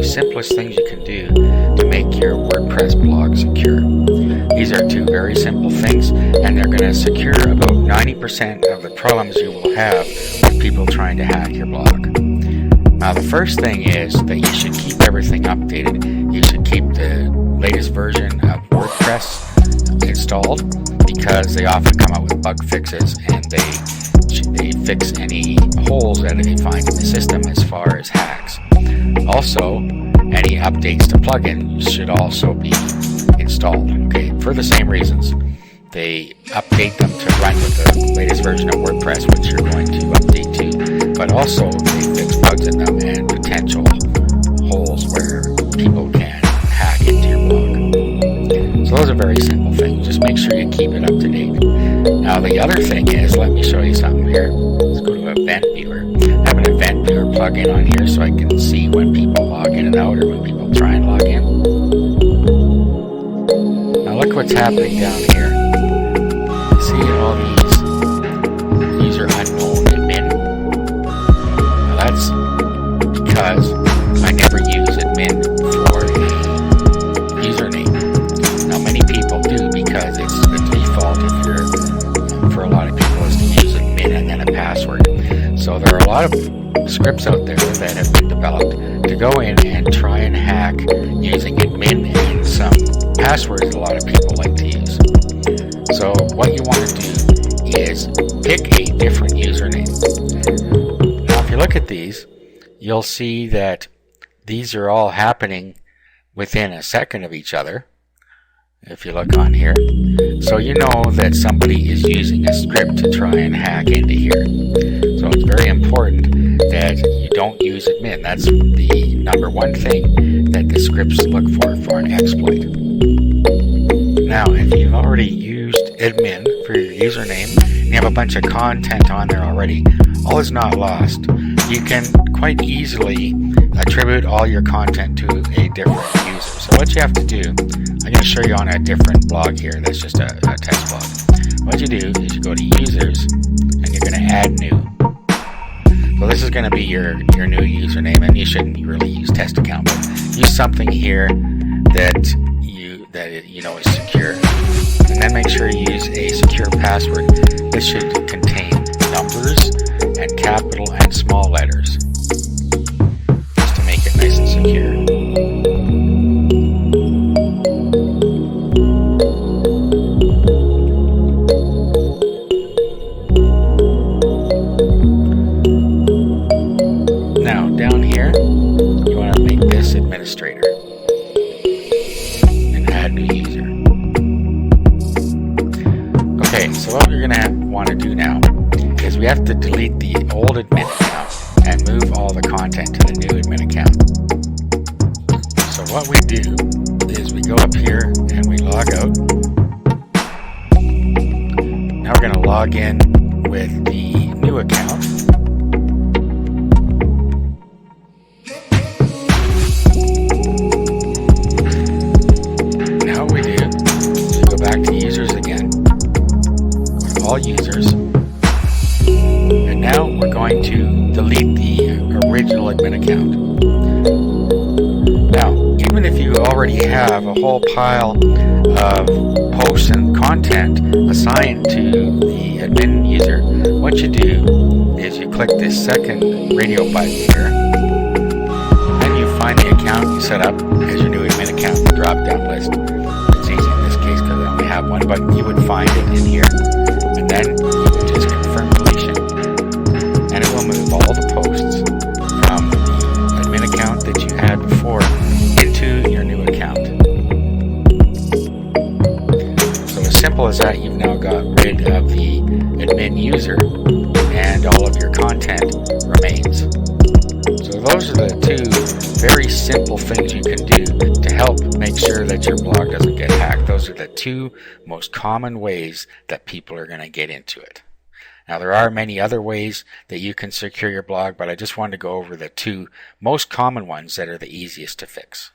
simplest things you can do to make your WordPress blog secure. These are two very simple things, and they're going to secure about 90% of the problems you will have with people trying to hack your blog. Now, the first thing is that you should keep everything updated. You should keep the latest version of WordPress installed, because they often come out with bug fixes and they fix any holes that they find in the system as far as hacks. Also, any updates to plugins should also be installed, okay, for the same reasons. They update them to run with the latest version of WordPress, which you're going to update to, but also they fix bugs in them and potential holes where people can hack into your blog. So those are very simple things. Just make sure you keep it up to date. Now the other thing is, let me show you something here. Let's go to Event Viewer. I have an Event Viewer plugin on here so I can see when people log in and out, or when people try and log in. Now look what's happening down here. See all these user unknown admin? Now that's because I never use admin for a username. Now many people do, because it's the default for a lot of people is to use admin and then a password. So there are a lot of scripts out there that have been developed to go in and try and hack using admin and some passwords a lot of people like to use. So what you want to do is pick a different username. Now if you look at these, you'll see that these are all happening within a second of each other. If you look on here, so you know that somebody is using a script to try and hack into here. So it's very important that you don't use admin. That's the number one thing that the scripts look for an exploit. Now, if you've already used admin for your username and you have a bunch of content on there already, all is not lost. You can quite easily attribute all your content to a different user. So what you have to do, I'm going to show you on a different blog here. That's just a test blog. What you do is you go to Users and you're going to add New. So this is going to be your new username, and you shouldn't really use test account, but use something here that you know is secure. And then make sure you use a secure password. This should contain numbers and capital and small letters, just to make it nice and secure. Now down here, you want to make this administrator and add new user. Okay, so what we're going to want to do now is we have to delete the old admin account and move all the content to the new admin account. So what we do is we go up here and we log out. Now we're going to log in with the new account. Now what we do is we go back to users again. All users, and now we're going to delete the original admin account. Now, even if you already have a whole pile of posts and content assigned to the admin user, what you do is you click this second radio button here, then you find the account you set up as your new admin account, the drop down list. It's easy in this case because I only have one, but you would find it in here. And then you would just confirm deletion, and it will move all the posts from the admin account that you had before into your new account. So as simple as that, you've now got rid of the admin user and all of your content remains. So those are the two very simple things you can do to help make sure that your blog doesn't get hacked. Those are the two most common ways that people are going to get into it. Now, there are many other ways that you can secure your blog, but I just wanted to go over the two most common ones that are the easiest to fix.